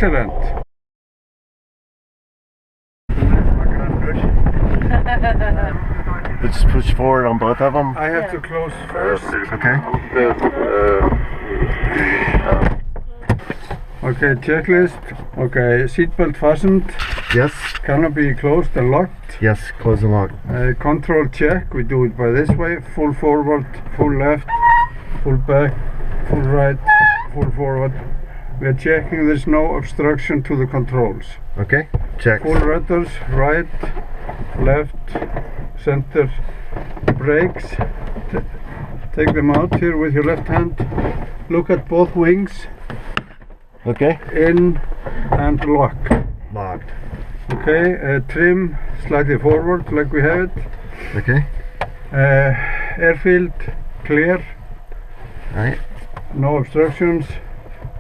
Excellent. Let's push forward on both of them. I have to close first. Okay. Okay, checklist. Okay, seatbelt fastened. Yes. Canopy closed and locked. Yes, close and lock. Control check. We do it by this way. Full forward, full left, full back, full right, full forward. We are checking there's no obstruction to the controls. Okay, check. Full rudders, right, left, center, brakes. Take them out here with your left hand. Look at both wings. Okay. In and lock. Locked. Okay, trim slightly forward like we have it. Okay. Airfield clear. Alright. No obstructions.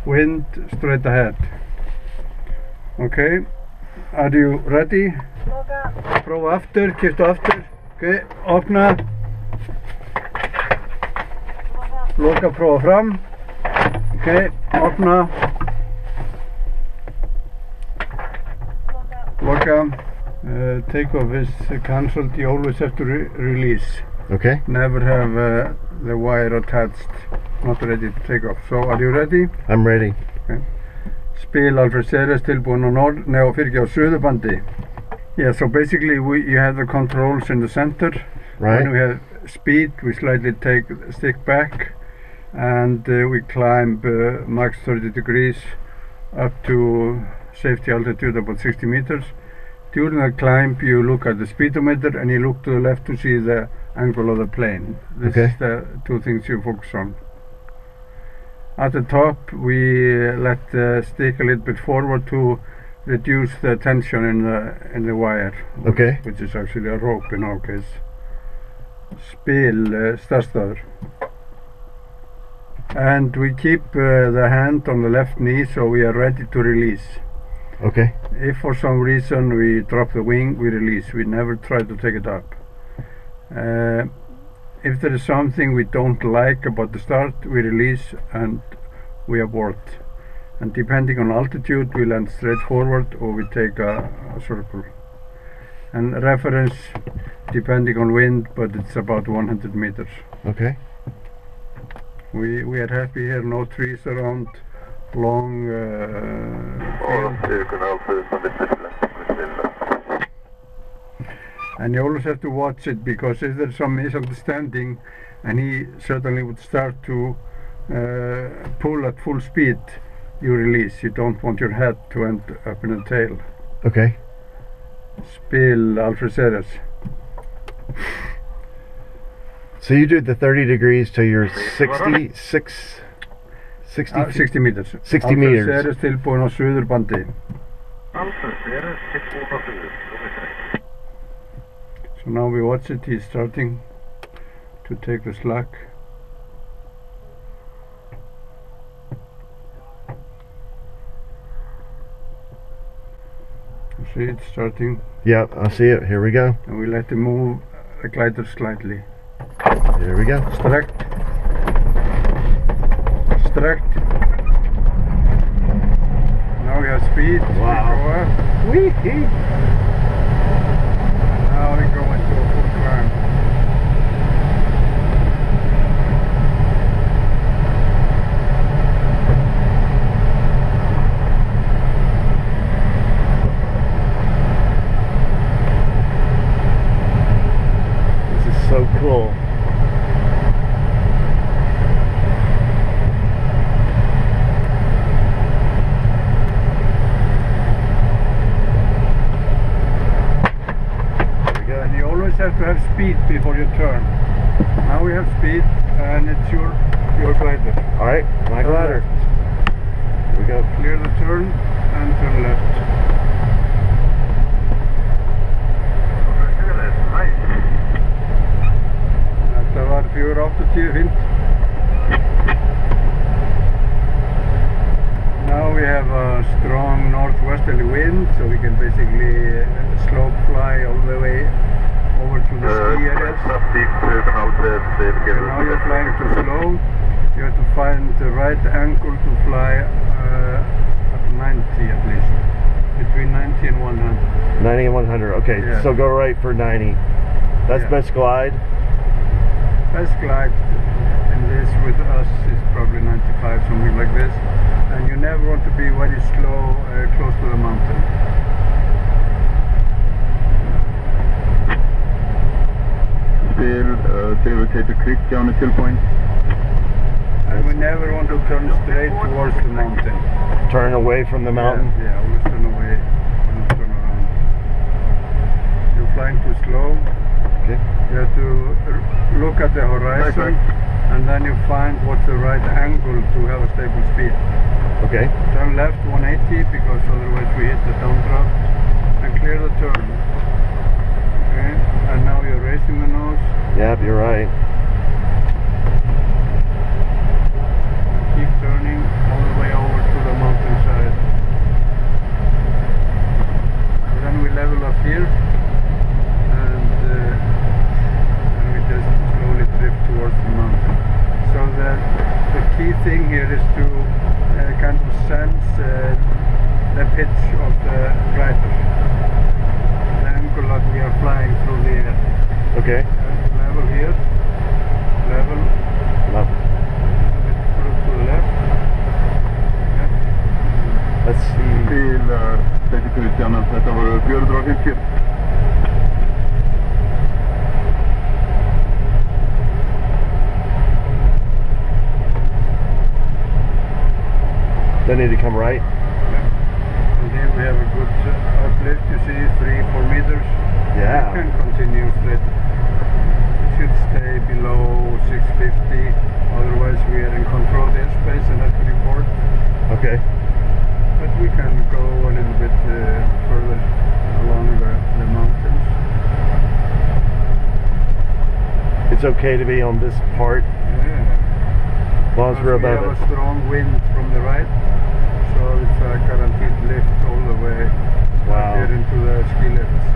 Wind straight ahead. Okay. Are you ready? Prófa aftur, kiptu aftur. Okay, opna. Loka, prófa fram. Okay, opna. Loka. Takeoff is cancelled. You always have to release. Okay. Never have the wire attached. Not ready to take off. So, are you ready? I'm ready. Okay. Spil Alfred Seres tilbúin á suðurbandi. Yeah, so basically you have the controls in the center. Right. When we have speed, we slightly stick back and we climb max 30 degrees up to safety altitude about 60 meters. During the climb you look at the speedometer and you look to the left to see the angle of the plane. This is the two things you focus on. At the top we let the stick a little bit forward to reduce the tension in the wire. Okay. Which is actually a rope in our case. Spil startstaður. And we keep the hand on the left knee so we are ready to release. Okay. If for some reason we drop the wing, we release. We never try to take it up. If there is something we don't like about the start, we release and we abort. And depending on altitude, we land straight forward or we take a circle. And reference, depending on wind, but it's about 100 meters. Okay. We are happy here, no trees around, long field. And you always have to watch it, because if there's some misunderstanding and he certainly would start to pull at full speed, you release. You don't want your head to end up in a tail. Okay. Spil Alfred Seres. So you do the 30 degrees till you're 60 meters. 60 meters. Alfred meters. Seres tilbúin á suðurbandi. So now we watch it, he's starting to take the slack. You see it starting? Yep, I see it. Here we go. And we let him move the glider slightly. Here we go. Strekt. Strekt. Now we have speed. Wow. Wee-hee. Now we go into a full climb. This is so cool. Have to have speed before you turn. Now we have speed and it's your glider. Alright, my glider. Here we go. Clear the turn and turn left. Þetta var 480 fint. Now we have a strong northwesterly wind, so we can basically slope fly all the way over to the ski areas. Now you're flying too slow. You have to find the right angle to fly at 90 at least. Between 90 and 100. 90 and 100. Okay, Yeah. so go right for 90. That's Yeah. best glide. Best glide in this with us is probably 95, something like this. And you never want to be very slow close to the mountain. Still rotate to Christian at 2 point. And we never want to turn straight towards the mountain. Turn away from the mountain. Yeah, always turn away when you turn around. You're flying too slow. Okay. You have to look at the horizon and then you find what's the right angle to have a stable speed. Okay. Turn left 180 because otherwise we hit the downdraft, and clear the turn. Okay, and now you're raising the nose. Yep, you're right. Keep turning all the way over to the mountainside. And then we level up here and we just slowly drift towards the mountain. So the key thing here is to kind of sense the pitch of the glider, the angle that we are flying through the air. Okay. Level here, level, Love. a bit to the left. Yeah. Let's see. Til Christian að þetta voru 450. They need to come right. Yeah. And here we have a good uplift, you see, 3-4 meters. Yeah. We can continue straight. We should stay below 650, otherwise we are in controlled airspace and have to report. Okay. But we can go a little bit further along the mountains. It's okay to be on this part Yeah. as long as we're We above have it. a strong wind from the right, so it's a guaranteed lift all the way Wow. here into the ski lifts.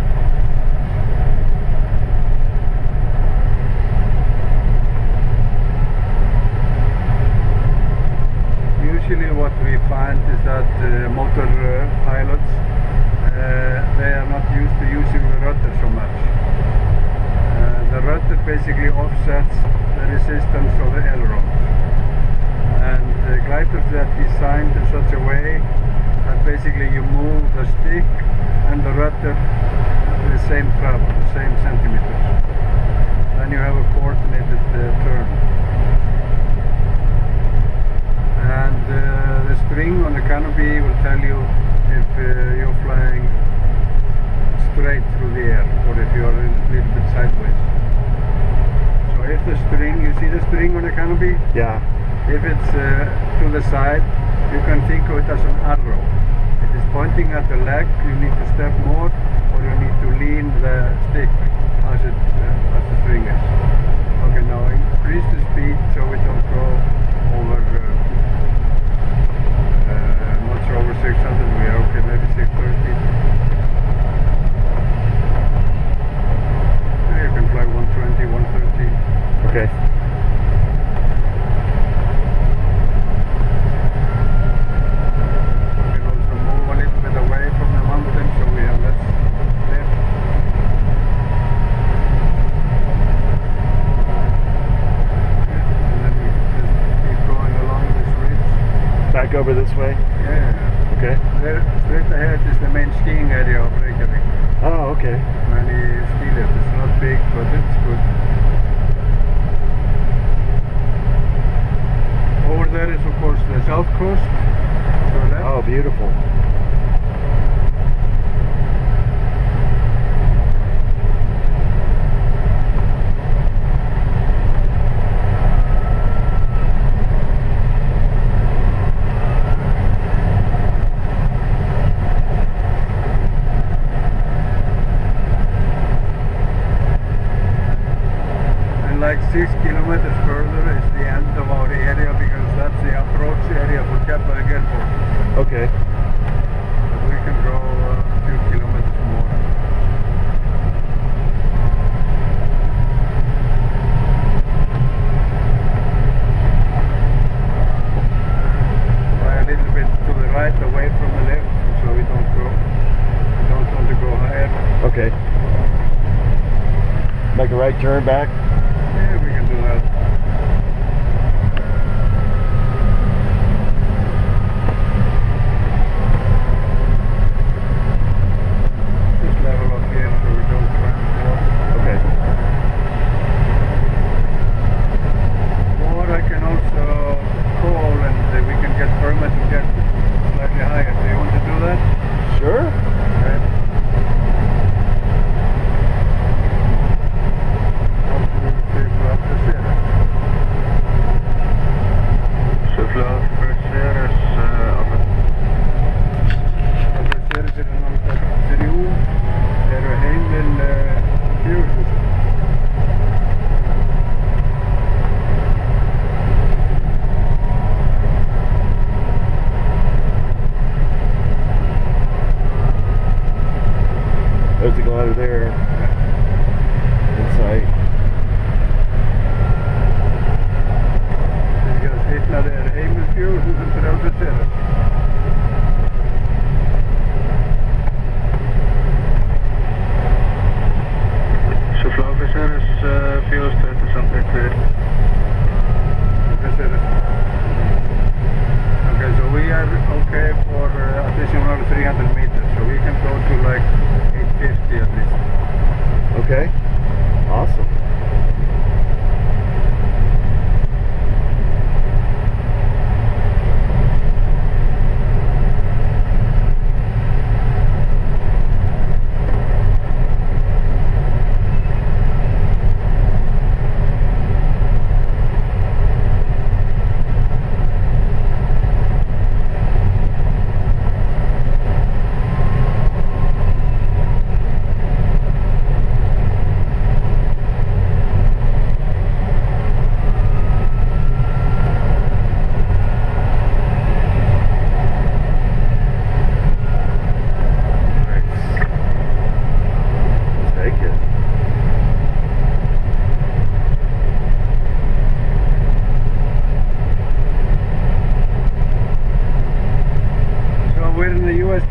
Usually what we find is that motor pilots, they are not used to using the rudder so much. The rudder basically offsets the resistance of the ailerons. And the gliders that are designed in such a way that basically you move the stick and the rudder the same travel, the same centimeters. Then you have a coordinated turn. And the string on the canopy will tell you if you're flying straight through the air or if you're a little bit sideways. So if the string, you see the string on the canopy? Yeah. If it's to the side, you can think of it as an arrow. It is pointing at the leg, you need to step more or you need to lean the stick as the string is. Okay, now increase the speed so we don't go over much over 600, we are okay, maybe 630. Yeah, you can fly 120, 130. Okay. We can also move a little bit away from the mountain so we have less lift. And then we just keep going along this ridge. Back over this way. Yeah. Okay. There, straight ahead is the main skiing area of Reykjavik. Oh, okay. Many ski lifts. It's not big, but it's good. Over there is of course the south coast. To the left. Oh, beautiful. And like 6 kilometers further is the end of our area because that's the approach area for Keflavik Airport. Okay. But we can go a few kilometers more. Fly a little bit to the right away from Okay. Make a right turn back. Yeah, we can do that. Just level up here so we don't climb more. Okay. Or I can also call and we can get permit to get slightly higher. Do you want to do that? Sure. Okay. There's the glider there. In sight. Hitler er heimilsfjögur þúsund 34. Svifflugfélag is 4 something. Okay, so we are okay for additional 300 meters, so we can go to like 850 at least. Okay. Awesome.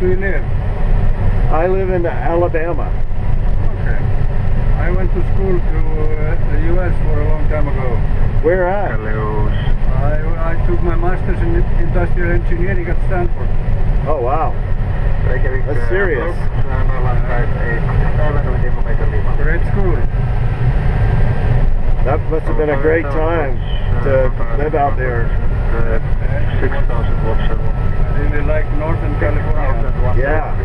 Do you live? I live in Alabama. Okay. I went to school to the US for a long time ago. Where at? I took my master's in industrial engineering at Stanford. Oh wow. That's serious. Great school. That must have been a great time to live out there. 6,000 watts. I really like Northern California. Yeah.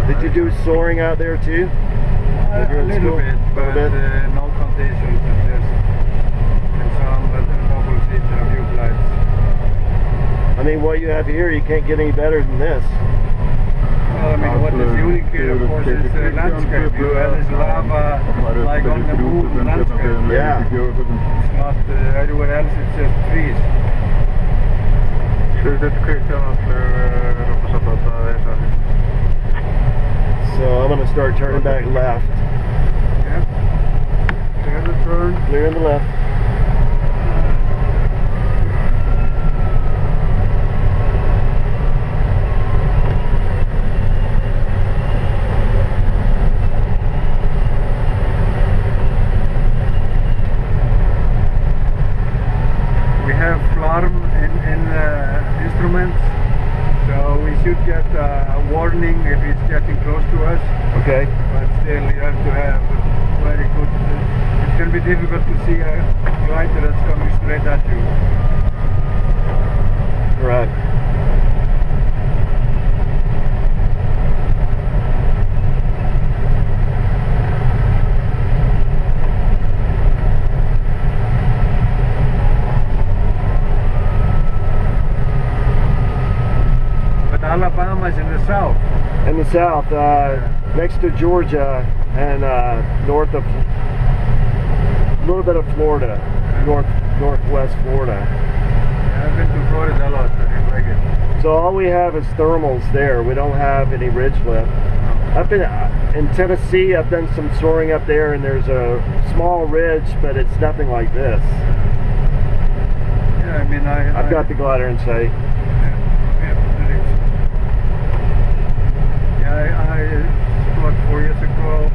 Did you do soaring out there too? A little bit, but no conditions. Just in some bubble seats and a few flights. I mean, what you have here, you can't get any better than this. Well, I mean, what is unique here, of course, is the landscape. You have this lava, like on the moon landscape. Yeah. It's not everywhere else, it's just trees. So I'm going to start turning back left. Yep. Clear the turn. Clear in the left. We have flarm in instruments, so we should get a warning if it's getting close to us. Okay. But still, you have to have very good. It can be difficult to see a glider that's coming straight at you. Right. Alabama is in the south. In the south, next to Georgia and north of, a little bit of Florida, northwest Florida. Yeah, I've been to Florida a lot, I like it. So all we have is thermals there. We don't have any ridge lift. I've been in Tennessee. I've done some soaring up there, and there's a small ridge, but it's nothing like this. Yeah, I mean, I've got the glider in sight. I about 4 years ago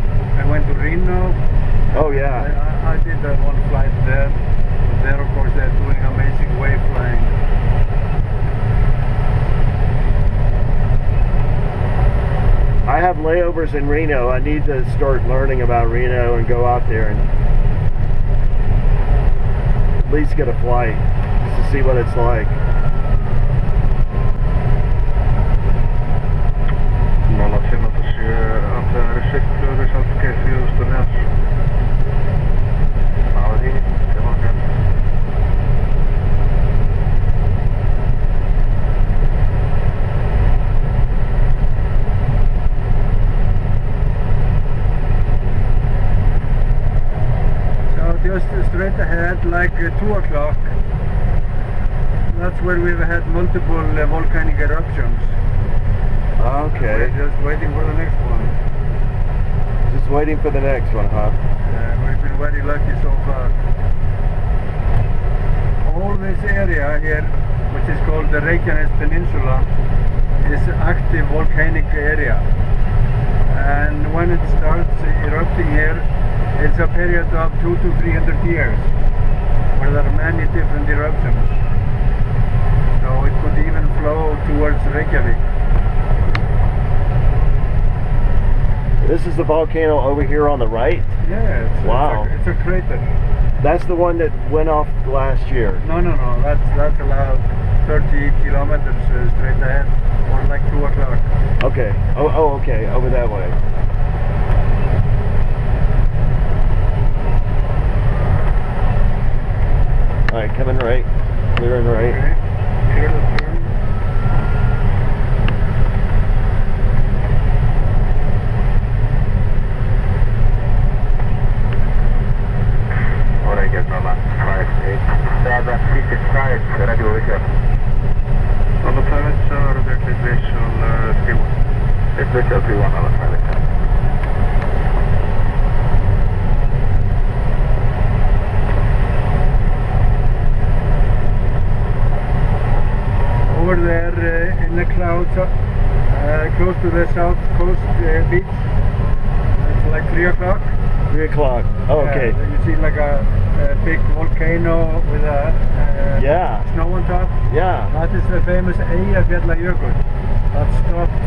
years in Reno. I need to start learning about Reno and go out there and at least get a flight just to see what it's like. Svifflugfélag Sandskeiði 3000 Just straight ahead, like 2 o'clock, that's where we've had multiple volcanic eruptions. Okay. We're just waiting for the next one. Just waiting for the next one, huh? We've been very lucky so far. All this area here, which is called the Reykjanes Peninsula, is active volcanic area. And when it starts erupting here, it's a period of 200 to 300 years where there are many different eruptions. So it could even flow towards Reykjavik. This is the volcano over here on the right? Yeah, wow. It's a crater. That's the one that went off last year? No, that's about 30 kilometers straight ahead, or like 2 o'clock. Okay, okay, over that way. Alright, coming right, clearing right. Okay. Clear the turn. Soaring at number 58. Number 55, ready over here. Number 5, sir, visual 31. It's visual 31, number 5. Over there in the clouds, close to the south coast beach, it's like 3 o'clock. 3 o'clock, oh, okay. You see like a big volcano with a yeah. snow on top. Yeah. That is the famous Eyjafjallajökull. That stopped